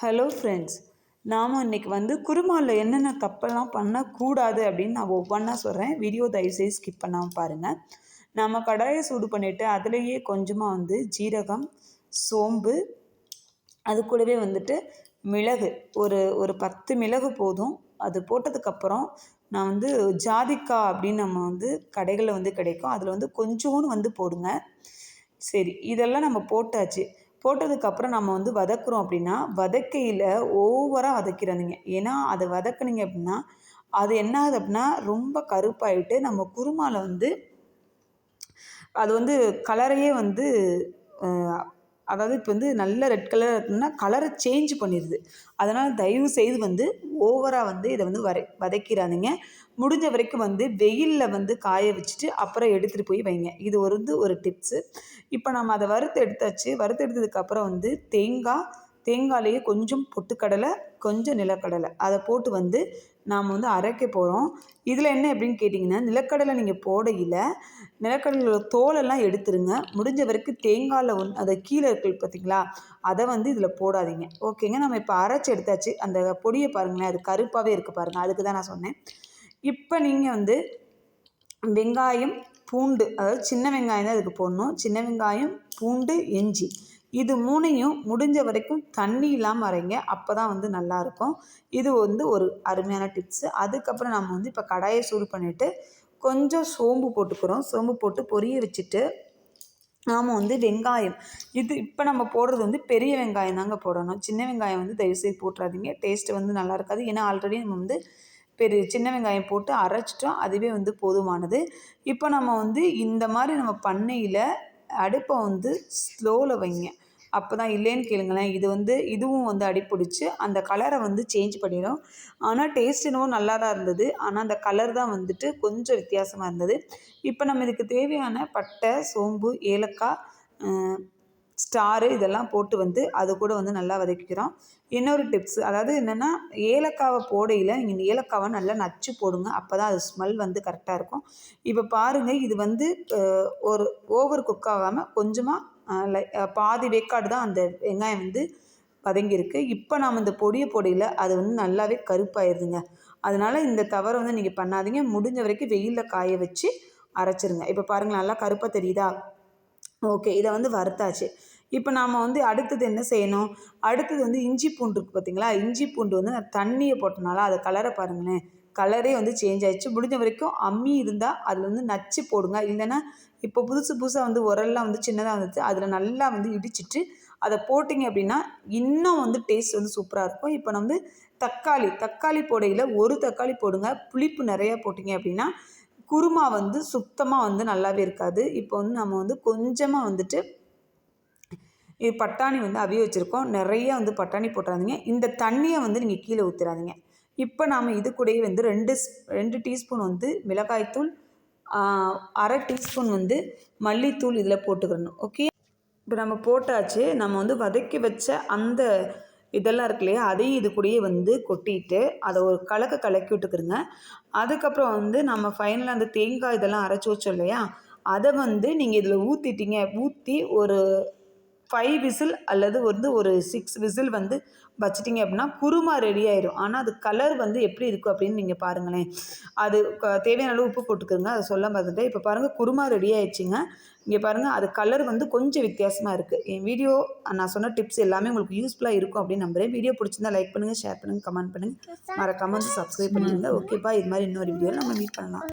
Hello friends, நாம் இன்றைக்கி குருமாவில் என்னென்ன தப்பெல்லாம் பண்ணக்கூடாது அப்படின்னு நான் ஒவ்வொன்றா சொல்கிறேன். வீடியோ தயவுசெய்து ஸ்கிப் பண்ணாமல் பாருங்கள். நம்ம கடாயை சூடு பண்ணிவிட்டு அதுலேயே கொஞ்சமாக ஜீரகம், சோம்பு, அது கூடவே மிளகு ஒரு ஒரு 10 மிளகு போதும். அது போட்டதுக்கப்புறம் நான் ஜாதிக்காய் அப்படின்னு நம்ம கடைகளில் கிடைக்கும். அதில் கொஞ்சோன்னு போடுங்க. சரி, இதெல்லாம் நம்ம போட்டாச்சு. போட்டதுக்கப்புறம் நம்ம வதக்குறோம் அப்படின்னா, வதக்கையில் ஓவராக வதக்கிடாதீங்க. ஏன்னா அதை வதக்குனீங்க அப்படின்னா அது என்ன ஆகுது அப்படின்னா ரொம்ப கருப்பாயிட்டு நம்ம குருமாவில் அது கலரையே அதாவது இப்போ நல்ல ரெட் கலர் இருக்குன்னா கலரை சேஞ்ச் பண்ணிடுது. அதனால் தயவு செய்து ஓவராக இதை வதக்கிடாதீங்க. முடிஞ்ச வரைக்கும் வெயிலில் காய வச்சுட்டு அப்புறம் எடுத்துகிட்டு போய் வைங்க. இது ஒரு டிப்ஸு. இப்போ நம்ம அதை வறுத்து எடுத்தாச்சு. வறுத்து எடுத்ததுக்கப்புறம் தேங்காயிலேயே கொஞ்சம் பொட்டுக்கடலை, கொஞ்சம் நிலக்கடலை அதை போட்டு நாம் அரைக்க போகிறோம். இதில் என்ன எப்படின்னு கேட்டிங்கன்னா, நிலக்கடலை நீங்கள் போடையில் நிலக்கடலையோட தோலெல்லாம் எடுத்துருங்க. முடிஞ்ச வரைக்கும் தேங்காயில் அதை கீழே இருக்குது பார்த்திங்களா, அதை இதில் போடாதீங்க. ஓகேங்க. நம்ம இப்போ அரைச்சி எடுத்தாச்சு. அந்த பொடியை பாருங்களேன், அது கருப்பாகவே இருக்குது பாருங்கள். அதுக்கு தான் நான் சொன்னேன். இப்போ நீங்கள் வெங்காயம், பூண்டு, அதாவது சின்ன வெங்காயம் தான் இதுக்கு போடணும். சின்ன வெங்காயம், பூண்டு, இஞ்சி, இது மூணையும் முடிஞ்ச வரைக்கும் தண்ணி இல்லாமல் அரைங்க. அப்போ தான் நல்லாயிருக்கும். இது ஒரு அருமையான டிப்ஸு. அதுக்கப்புறம் நம்ம இப்போ கடாயை சூடு பண்ணிவிட்டு கொஞ்சம் சோம்பு போட்டுக்கிறோம். சோம்பு போட்டு பொரிய வச்சுட்டு நாம் வெங்காயம், இது இப்போ நம்ம போடுறது பெரிய வெங்காயம் தாங்க போடணும். சின்ன வெங்காயம் தயவுசெய்து போட்டுறாதீங்க. டேஸ்ட்டு நல்லா இருக்காது. ஏன்னா ஆல்ரெடி நம்ம சின்ன வெங்காயம் போட்டு அரைச்சிட்டோம். அதுவே போதுமானது. இப்போ நம்ம இந்த மாதிரி நம்ம பண்ணையில் அடுப்பை ஸ்லோவில் வைங்க. அப்போ தான், இல்லைன்னு கேளுங்களேன், இதுவும் அடிப்பிடிச்சு அந்த கலரை சேஞ்ச் பண்ணிடும். ஆனால் டேஸ்ட் என்னவோ நல்லா தான் இருந்தது. ஆனால் அந்த கலர் தான் கொஞ்சம் வித்தியாசமாக இருந்தது. இப்போ நம்ம இதுக்கு தேவையான பட்டை, சோம்பு, ஏலக்காய், ஸ்டாரு இதெல்லாம் போட்டு அது கூட நல்லா வதக்கிக்கிறோம். இன்னொரு டிப்ஸ், அதாவது என்னென்னா, ஏலக்காவை போடையில் நீங்கள் ஏலக்காவை நல்லா நச்சு போடுங்க. அப்போ தான் அது ஸ்மெல் கரெக்டாக இருக்கும். இப்போ பாருங்கள், இது ஒரு ஓவர் குக் ஆகாமல் கொஞ்சமாக பாதி வேக்காடு தான் அந்த வெங்காயம் வதங்கியிருக்கு. இப்போ நாம் இந்த பொடியை போடையில் அது நல்லாவே கருப்பாயிருதுங்க. அதனால் இந்த தவறை நீங்கள் பண்ணாதீங்க. முடிஞ்ச வரைக்கும் வெயிலில் காய வச்சு அரைச்சிருங்க. இப்போ பாருங்கள், நல்லா கருப்பாக தெரியுதா? ஓகே, இதை வறுத்தாச்சு. இப்போ நாம் அடுத்தது என்ன செய்யணும், அடுத்தது இஞ்சி பூண்டு இருக்குது பார்த்திங்களா, இஞ்சி பூண்டு நான் தண்ணியை போட்டனால அது கலரை பாருங்களேன், கலரே சேஞ்ச் ஆகிடுச்சு. முடிஞ்ச வரைக்கும் அம்மி இருந்தால் அதில் நச்சு போடுங்க. இல்லைன்னா இப்போ புதுசாக உரல்லாம் சின்னதாக வந்துச்சு, அதில் நல்லா இடிச்சிட்டு அதை போட்டிங்க அப்படின்னா இன்னும் டேஸ்ட் சூப்பராக இருக்கும். இப்போ நம்ம தக்காளி போடையில் ஒரு தக்காளி போடுங்க. புளிப்பு நிறையா போட்டிங்க அப்படின்னா குருமா சுத்தமாக நல்லாவே இருக்காது. இப்போ நம்ம கொஞ்சமாக இது பட்டாணி அவிய வச்சுருக்கோம். நிறைய பட்டாணி போட்டுறாதீங்க. இந்த தண்ணியை நீங்கள் கீழே ஊற்றிடாதீங்க. இப்போ நாம் இது கூடயே 2 டீஸ்பூன் மிளகாய்த்தூள், அரை டீஸ்பூன் மல்லித்தூள் இதில் போட்டுக்கிறணும். ஓகே, இப்போ நம்ம போட்டாச்சு. நம்ம வதக்கி வச்ச அந்த இதெல்லாம் இருக்கு இல்லையா, அதையும் இது கூடயே கொட்டிட்டு அதை ஒரு கலக்கி விட்டுக்கிறங்க. அதுக்கப்புறம் நம்ம ஃபைனலாக அந்த தேங்காய் இதெல்லாம் அரைச்சி வச்சோம் இல்லையா, அதை நீங்கள் இதில் ஊற்றிட்டீங்க. ஊற்றி ஒரு 5 விசில் அல்லது ஒரு 6 விசில் வச்சிட்டிங்க அப்படின்னா குருமா ரெடி ஆயிடும். ஆனால் அது கலர் எப்படி இருக்குது அப்படின்னு நீங்கள் பாருங்களேன். அது தேவையான அளவு உப்பு போட்டுக்கோங்க. அதை சொல்ல மறந்துட்டேன். இப்போ பாருங்கள், குருமா ரெடி ஆயிடுச்சுங்க. இங்கே பாருங்கள், அது கலர் கொஞ்சம் வித்தியாசமாக இருக்குது. என் வீடியோ நான் சொன்ன டிப்ஸ் எல்லாமே உங்களுக்கு யூஸ்ஃபுல்லாக இருக்கும் அப்படின்னு நம்புகிறேன். வீடியோ பிடிச்சிருந்தா லைக் பண்ணுங்கள், ஷேர் பண்ணுங்கள், கமெண்ட் பண்ணுங்கள், மறக்காம சப்ஸ்கிரைப் பண்ணிடுங்க. ஓகேப்பா, இது மாதிரி இன்னொரு வீடியோவில் நம்ம மீட் பண்ணலாம்.